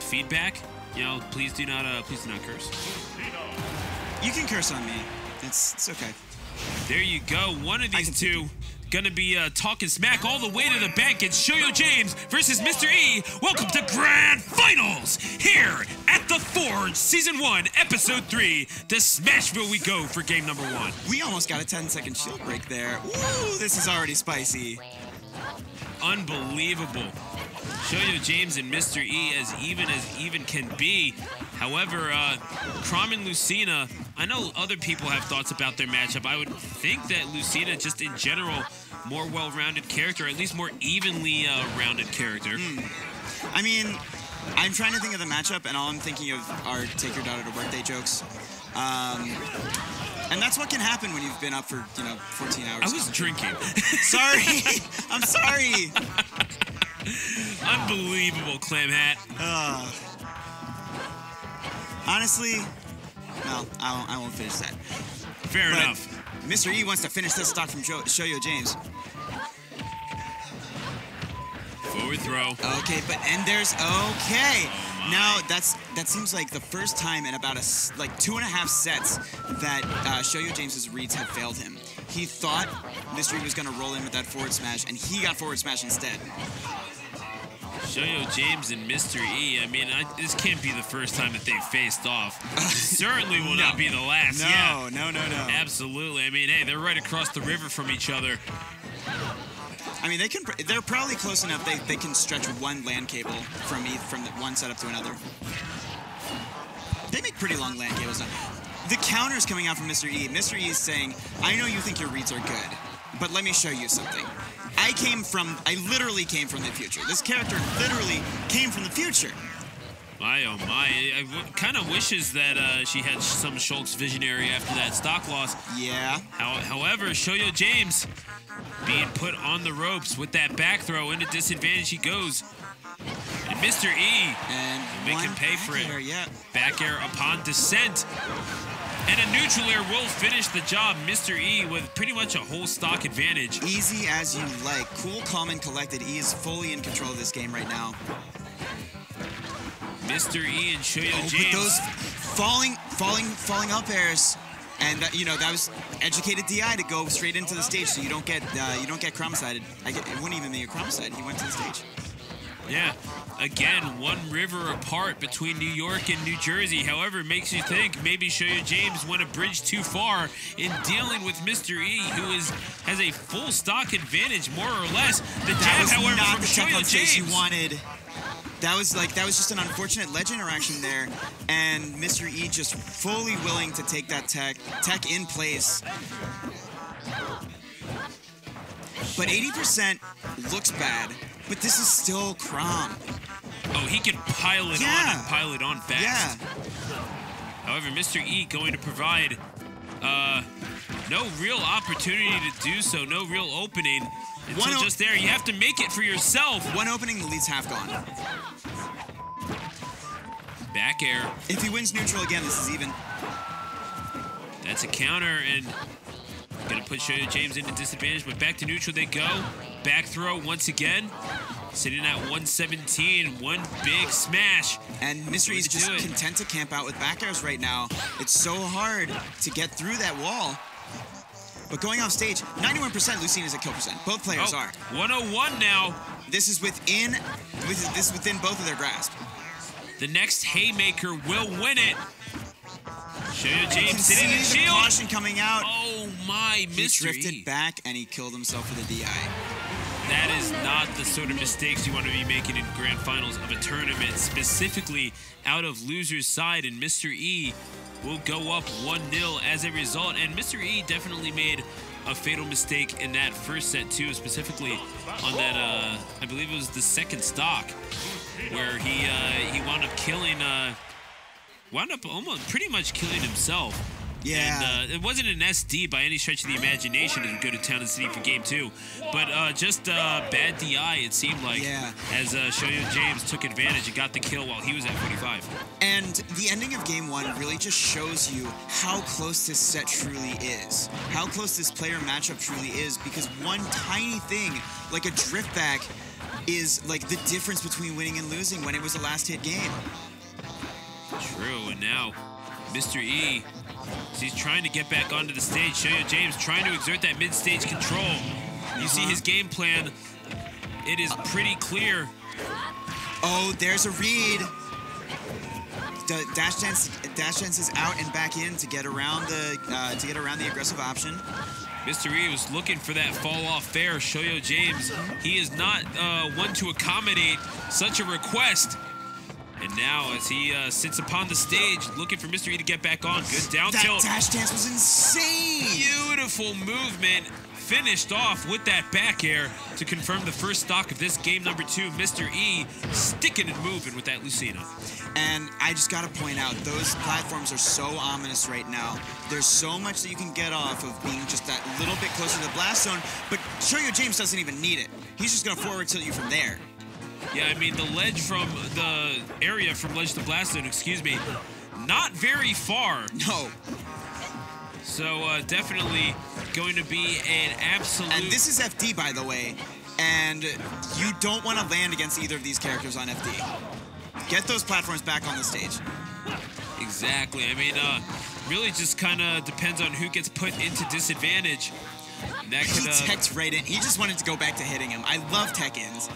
feedback, you know, please do not curse. You can curse on me. It's okay. There you go. One of these two gonna be talking smack all the way to the bank. It's Shoyo James versus Mr. E. Welcome to Grand Finals here at the Forge, Season 1, Episode 3. To Smashville we go for game number 1. We almost got a 10-second shield break there. Ooh, this is already spicy. Unbelievable. Shoyo James and Mr. E as even can be. However, Chrom and Lucina, I know other people have thoughts about their matchup. I would think that Lucina, just in general, more well-rounded character, at least more evenly rounded character. I mean, I'm trying to think of the matchup, and all I'm thinking of are take your daughter to birthday jokes. And that's what can happen when you've been up for, 14 hours. I was drinking. Sorry. I'm sorry. Unbelievable, Clam Hat. Honestly, no, I won't finish that. Fair enough. Mr. E wants to finish this stock from Shoyo James. Forward throw. Okay, okay. Now that seems like the first time in about 2.5 sets that Shoyo James's reads have failed him. He thought Mr. E was going to roll in with that forward smash, and he got forward smash instead. Shoyo James and Mr. E, I mean, this can't be the first time that they've faced off. Certainly will not be the last. No. Absolutely. I mean, hey, they're right across the river from each other. I mean, they're probably close enough they can stretch one LAN cable from one setup to another. They make pretty long LAN cables now. The counter's coming out from Mr. E. Mr. E is saying, I know you think your reads are good, but let me show you something. I literally came from the future. This character literally came from the future. My, oh my. I kind of wishes that she had some Shulk's visionary after that stock loss. Yeah. However, Shoyo James being put on the ropes with that back throw. Into disadvantage he goes. And Mr. E and make him pay for it. Yeah. Back air upon descent. And a neutral air will finish the job. Mr. E with pretty much a whole stock advantage. Easy as you like. Cool, calm, and collected. E is fully in control of this game right now. Mr. E and Shoyo James. With those falling up airs. And that was educated DI to go straight into the stage, so you don't get Chrom-sided. It wouldn't even be a Chrom-side. He went to the stage. Yeah, again, one river apart between New York and New Jersey. However, it makes you think maybe Shoyo James went a bridge too far in dealing with Mr. E, who has a full stock advantage, more or less. The jab, however, from Shoyo James. You wanted. That was just an unfortunate ledge interaction there, and Mr. E just fully willing to take that tech in place. But 80% looks bad, but this is still Chrom. Oh, he can pile it on and pile it on fast. Yeah. However, Mr. E going to provide no real opportunity to do so, no real opening. Until just there, you have to make it for yourself. One opening, the lead's half gone. Back air. If he wins neutral again, this is even. That's a counter, and gonna put Shoyo James into disadvantage, but back to neutral they go. Back throw once again. Sitting at 117, one big smash. And Mr. E is just content to camp out with back airs right now. It's so hard to get through that wall. But going off stage, 91% Lucina's a kill percent. Both players are. 101 now. This is within both of their grasp. The next haymaker will win it. Shoyo James sitting in the shield. Caution coming out. Oh my, Mr. E. He drifted back and he killed himself with a DI. That is not the sort of mistakes you want to be making in grand finals of a tournament, specifically out of loser's side, and Mr. E will go up 1-0 as a result. And Mr. E definitely made a fatal mistake in that first set too, specifically on that, I believe it was the second stock, where he wound up almost pretty much killing himself. Yeah. And, it wasn't an SD by any stretch of the imagination as we go to Town and City for game 2. But just bad DI, it seemed like, as Shoyo James took advantage and got the kill while he was at 45. And the ending of game 1 really just shows you how close this set truly is. How close this player matchup truly is, because one tiny thing, like a drift back, is like the difference between winning and losing when it was a last hit game. True, and now Mr. E, he's trying to get back onto the stage. Shoyo James trying to exert that mid-stage control. You see his game plan. It is pretty clear. Oh, there's a read. The dash dance is out and back in to get around the aggressive option. Mr. E was looking for that fall-off fair. Shoyo James, he is not one to accommodate such a request. And now, as he sits upon the stage, looking for Mr. E to get back on. Good down tilt. That dash dance was insane. Beautiful movement. Finished off with that back air to confirm the first stock of this game number 2. Mr. E sticking and moving with that Lucina. And I just got to point out, those platforms are so ominous right now. There's so much that you can get off of being just that little bit closer to the blast zone, but Shoyo James doesn't even need it. He's just going to forward tilt you from there. Yeah, I mean, the ledge from the area from ledge to blast zone, excuse me, not very far. No. So definitely going to be an absolute... And this is FD, by the way, and you don't want to land against either of these characters on FD. Get those platforms back on the stage. Exactly. I mean, really just kind of depends on who gets put into disadvantage. And that could, he teched right in. He just wanted to go back to hitting him. I love tech-ins.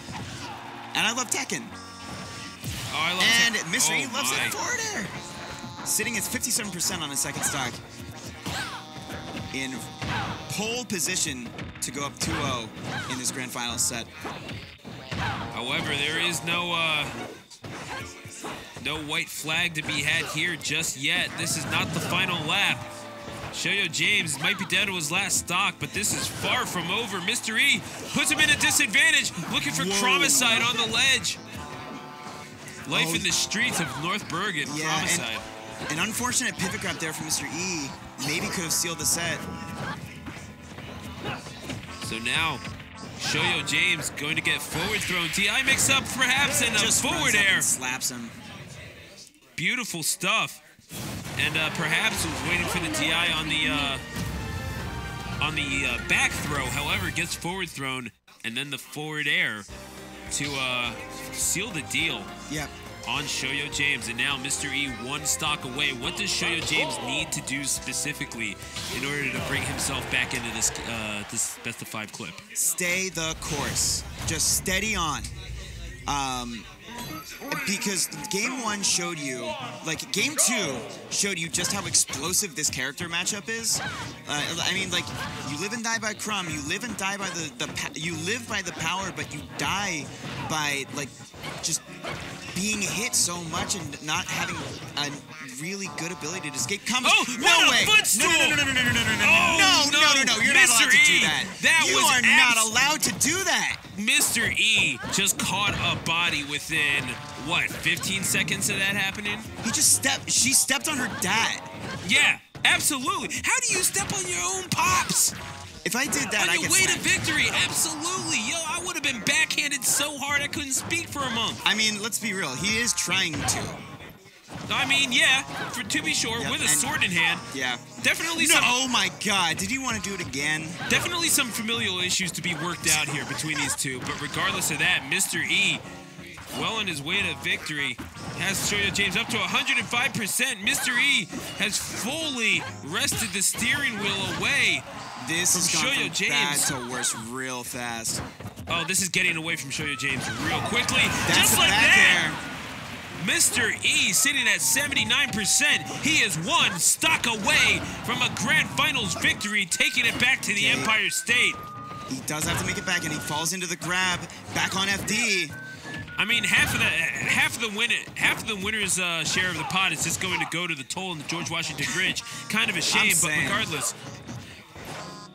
And I love Tekken. Oh, I love and Mr. E loves my. that forward air. Sitting at 57% on his second stock. In pole position to go up 2-0 in this grand final set. However, there is no white flag to be had here just yet. This is not the final lap. Shoyo James might be down to his last stock, but this is far from over. Mr. E puts him in a disadvantage, looking for Chromicide on the ledge. Life in the streets of North Bergen, Chromicide. An unfortunate pivot grab there from Mr. E maybe could have sealed the set. So now, Shoyo James going to get forward thrown. TI mix up perhaps and a forward air. Slaps him. Beautiful stuff. And perhaps was waiting for the TI on the back throw. However, gets forward thrown and then the forward air to seal the deal. Yep. On Shoyo James, and now Mr. E one stock away. What does Shoyo James need to do specifically in order to bring himself back into this this best of 5 clip? Stay the course. Just steady on. Because game 1 showed you, like game 2 showed you just how explosive this character matchup is. I mean, like, you live and die by Chrom, you live and die by you live by the power, but you die by, like, just being hit so much and not having a really good ability to escape. No way! Footstool! No, you're not allowed to do that. You are not allowed to do that. Mr. E just caught a body within, what, 15 seconds of that happening? She stepped on her dad. Yeah, absolutely. How do you step on your own pops? If I did that, I could way to victory, absolutely. Yo, I would have been backhanded so hard I couldn't speak for a month. I mean, let's be real. He is trying to. I mean, yeah, to be sure, with a sword in hand. Yeah. Definitely oh my God, did you want to do it again? Definitely some familial issues to be worked out here between these two. But regardless of that, Mr. E, well on his way to victory, has Shoyo James up to 105%. Mr. E has fully wrested the steering wheel away. This is Shoyo James. Bad to worse real fast. Oh, this is getting away from Shoyo James real quickly. That's just like that. There. Mr. E sitting at 79%. He is one stock away from a grand finals victory, taking it back to the Empire State. He does have to make it back, and he falls into the grab. Back on FD. I mean, half of the winner's share of the pot is just going to go to the toll in the George Washington Bridge. Kind of a shame, but regardless.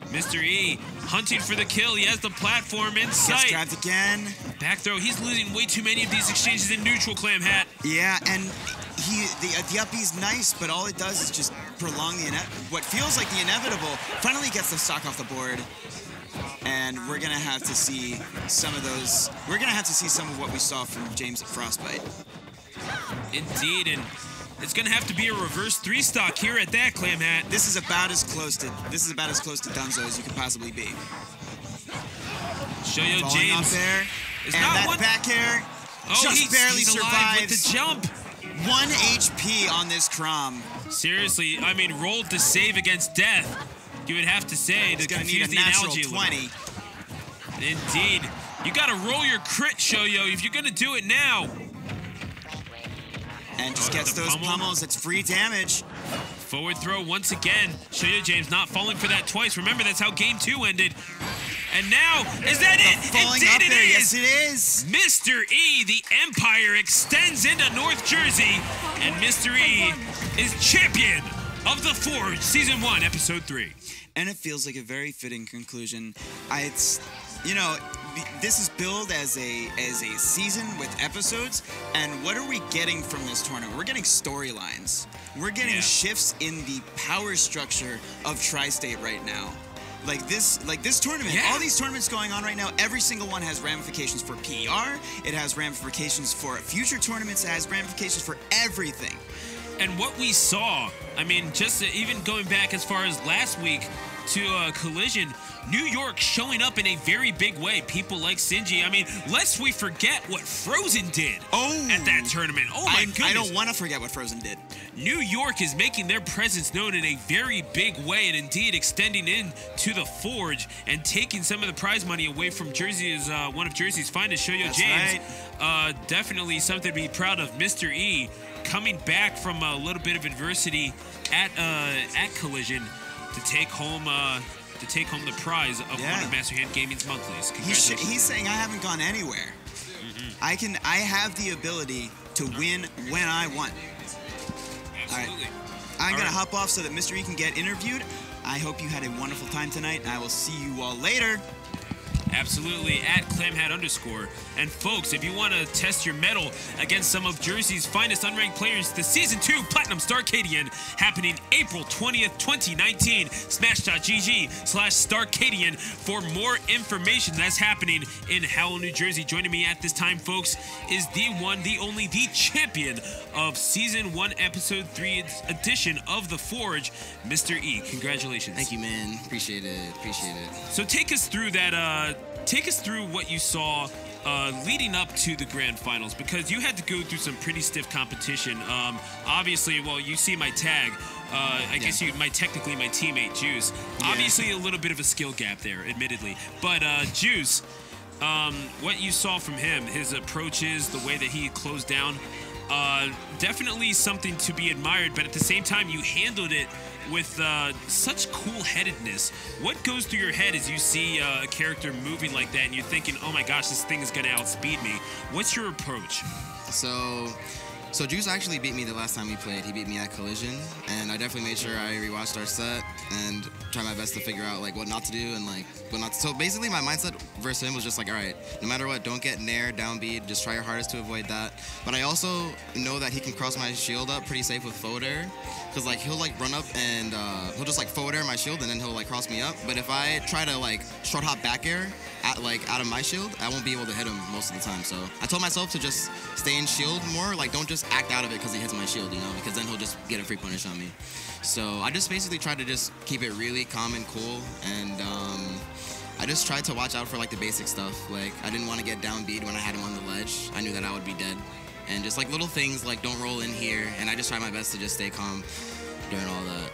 Mr. E hunting for the kill. He has the platform in sight. Gets grabbed again. Back throw. He's losing way too many of these exchanges in neutral, Clam Hat. Yeah, and the up B's nice, but all it does is just prolong what feels like the inevitable. Finally gets the stock off the board. And we're going to have to see some of those. We're going to have to see some of what we saw from James at Frostbite. Indeed, and it's going to have to be a reverse 3-stock here at that, Clam Hat. This is about as close to Dunzo as you could possibly be. Shoyo James. Up there. It's and not that one. back air just barely he's alive survives. with the jump. 1 HP on this Chrom. Seriously, I mean, rolled to save against death. You would have to say He's to gonna need confuse a the natural analogy a 20. little. Indeed. You gotta roll your crit, Shoyo, if you're gonna do it now. And just gets the those pummel. pummels. It's free damage. Forward throw once again. Shoyo James not falling for that twice. Remember, that's how game 2 ended. And now, is that it? Falling It up did, there. it Yes, is. it is. Mr. E, the Empire, extends into North Jersey, and Mr. E is champion of the Forge, Season 1, Episode 3. And it feels like a very fitting conclusion. It's, you know, this is billed as a season with episodes, and what are we getting from this tournament? We're getting storylines. We're getting shifts in the power structure of Tri-State right now. Like this tournament, all these tournaments going on right now, every single one has ramifications for PR. It has ramifications for future tournaments. It has ramifications for everything. And what we saw, I mean, just even going back as far as last week to Collision, New York showing up in a very big way. People like Sinji. I mean, lest we forget what Frozen did at that tournament. Oh my goodness. I don't want to forget what Frozen did. New York is making their presence known in a very big way, and indeed extending in to the Forge and taking some of the prize money away from Jersey's one of Jersey's finest, Shoyo James. Right. Definitely something to be proud of. Mr. E coming back from a little bit of adversity at Collision to take home the prize of one of Master Hand Gaming's monthlies. He's saying I haven't gone anywhere. I have the ability to win when I want. Absolutely. All right. I'm going to hop off so that Mr. E can get interviewed. I hope you had a wonderful time tonight, and I will see you all later. Absolutely, at @clamhat_. And folks, if you want to test your mettle against some of Jersey's finest unranked players, the Season 2 Platinum Starcadian happening April 20th, 2019. Smash.gg/Starcadian for more information. That's happening in Howell, New Jersey. Joining me at this time, folks, is the one, the only, the champion of Season 1, Episode 3 edition of The Forge, Mr. E. Congratulations. Thank you, man. Appreciate it. So take us through that. Take us through what you saw leading up to the grand finals, because you had to go through some pretty stiff competition. Obviously, well, you see my tag. I guess technically my teammate Juice. Obviously, a little bit of a skill gap there, admittedly. But Juice, what you saw from him, his approaches, the way that he closed down, definitely something to be admired. But at the same time, you handled it with such cool-headedness. What goes through your head as you see a character moving like that and you're thinking, oh my gosh, this thing is going to outspeed me? What's your approach? So Juice actually beat me the last time we played. He beat me at Collision, and I definitely made sure I rewatched our set and tried my best to figure out like what not to do and like what not to. So basically my mindset versus him was just like, all right, no matter what, don't get nair, down beat, just try your hardest to avoid that. But I also know that he can cross my shield up pretty safe with forward air, because like he'll like run up and he'll just like forward air my shield and then he'll like cross me up. But if I try to like short hop back air out of my shield, I won't be able to hit him most of the time. So I told myself to just stay in shield more, like don't just act out of it because he hits my shield, you know, because then he'll just get a free punish on me. So I just basically tried to just keep it really calm and cool, and I just tried to watch out for like the basic stuff. Like I didn't want to get down beat when I had him on the ledge. I knew that I would be dead, and just like little things like don't roll in here, and I just tried my best to just stay calm during all that.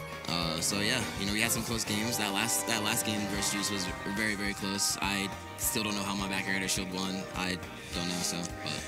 So yeah, you know, we had some close games. That last game versus Juice was very, very close. I still don't know how my back air shield won. I don't know, so but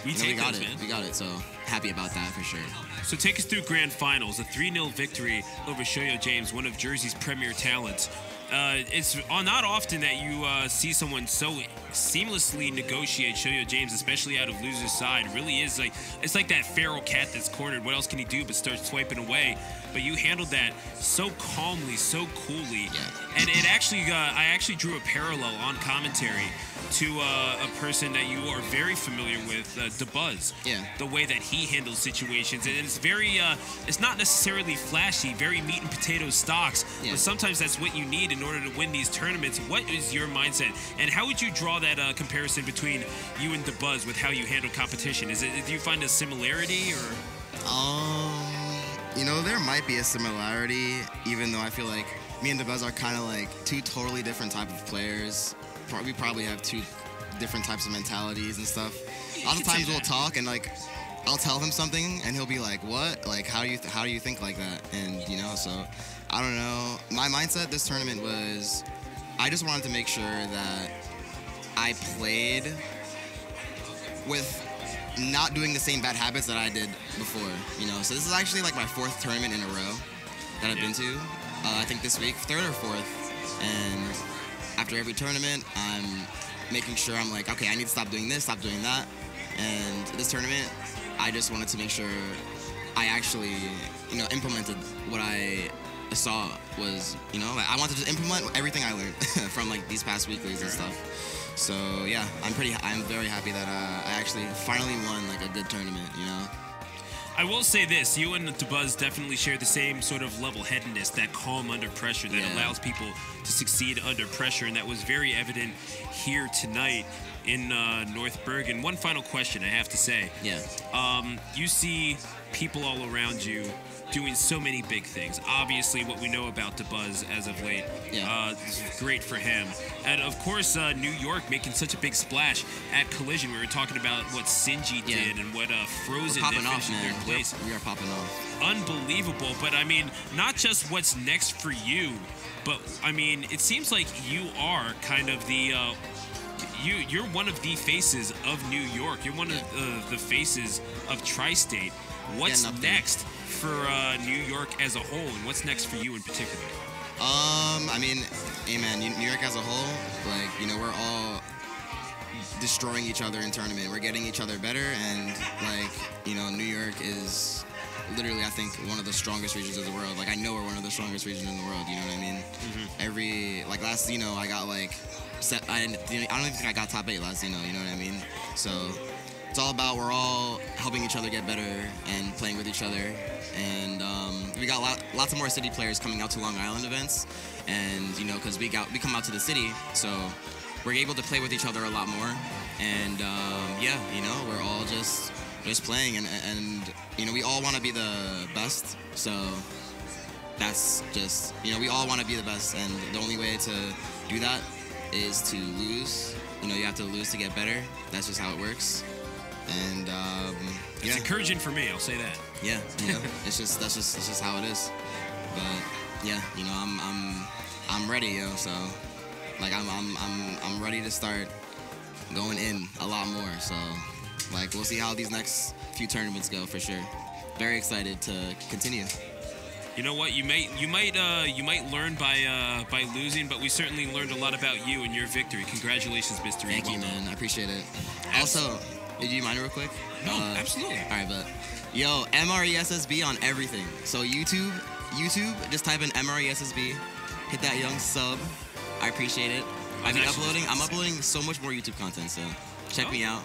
we got it. Man. We got it, so happy about that for sure. So take us through grand finals, a 3-0 victory over Shoyo James, one of Jersey's premier talents. It's not often that you see someone so seamlessly negotiate Shoyo James, especially out of loser's side. It really is like, it's like that feral cat that's cornered. What else can he do but start swiping away? But you handled that so calmly, so coolly. Yeah. And it actually, I actually drew a parallel on commentary to a person that you are very familiar with, DeBuzz. Yeah. The way that he handles situations. And it's very, it's not necessarily flashy, very meat and potato stocks, but sometimes that's what you need in order to win these tournaments. What is your mindset? And how would you draw that comparison between you and DeBuzz with how you handle competition? Do you find a similarity, or? You know, there might be a similarity, even though I feel like me and DeBuzz are kind of like two totally different type of players. We probably have two different types of mentalities and stuff. Lots of times we'll talk and like I'll tell him something and he'll be like, "What? Like how do you think like that?" And you know, so I don't know. My mindset this tournament was I just wanted to make sure that I played with not doing the same bad habits that I did before, you know. So this is actually like my 4th tournament in a row that I've been to. I think this week, 3rd or 4th. And after every tournament, I'm making sure I'm like, okay, I need to stop doing this, stop doing that. And this tournament, I just wanted to make sure I actually, you know, implemented what I saw was, you know, like I wanted to implement everything I learned from like these past weeklies and stuff. So yeah, I'm very happy that I actually finally won like a good tournament, you know. I will say this, you and Dabuz definitely share the same sort of level-headedness, that calm under pressure that allows people to succeed under pressure, and that was very evident here tonight in North Bergen. One final question I have to say. Yeah. You see people all around you doing so many big things. Obviously, what we know about Dabuz as of late, this is great for him. And of course, New York making such a big splash at Collision. We were talking about what Sinji did and what Frozen did finishing third place. We are popping off. Unbelievable. But I mean, not just what's next for you, but I mean, it seems like you are kind of the you're one of the faces of New York. You're one of the faces of Tri-State. What's next for New York as a whole, and what's next for you in particular? I mean, hey man, New York as a whole, like, you know, we're all destroying each other in tournament. We're getting each other better, and like, you know, New York is literally, I think, one of the strongest regions of the world. Like, I know we're one of the strongest regions in the world. You know what I mean? Every like last, you know, I got like I don't even think I got top 8 last, you know what I mean? So it's all about we're all helping each other get better and playing with each other. And we got lots of more city players coming out to Long Island events, and you know, because we come out to the city, so we're able to play with each other a lot more. And yeah, you know, we're all just playing, and you know, we all want to be the best. So that's just, you know, we all want to be the best, and the only way to do that is to lose. You know, you have to lose to get better. That's just how it works. And it's encouraging for me, I'll say that. Yeah, you know, it's just how it is. But yeah, you know, I'm ready, yo. So like I'm ready to start going in a lot more. So like we'll see how these next few tournaments go for sure. Very excited to continue. You know what? You might learn by losing, but we certainly learned a lot about you and your victory. Congratulations, Mr. E. Thank you, man. I appreciate it. Also, do you mind real quick? No, absolutely. All right, but yo, MRESSB on everything. So YouTube, just type in MRESSB, hit that young sub. I appreciate it. I'm uploading so much more YouTube content, so check me out.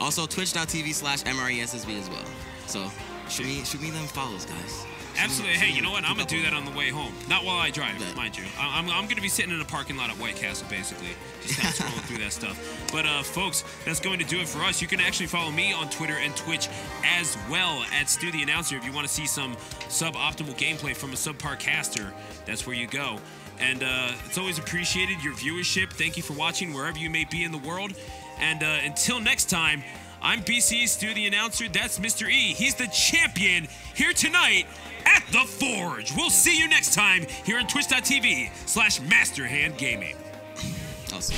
Also, twitch.tv/MRESSB as well. So shoot me them follows, guys. Absolutely. Hey, you know what? I'm going to do that on the way home. Not while I drive, mind you. I'm going to be sitting in a parking lot at White Castle, basically. Just kind of scrolling through that stuff. But, folks, that's going to do it for us. You can actually follow me on Twitter and Twitch as well at Stu the Announcer. If you want to see some suboptimal gameplay from a subpar caster, that's where you go. And it's always appreciated, your viewership. Thank you for watching wherever you may be in the world. And until next time, I'm BC Stu the Announcer. That's Mr. E. He's the champion here tonight at the Forge. We'll see you next time here on twitch.tv/MasterHandGaming. Awesome.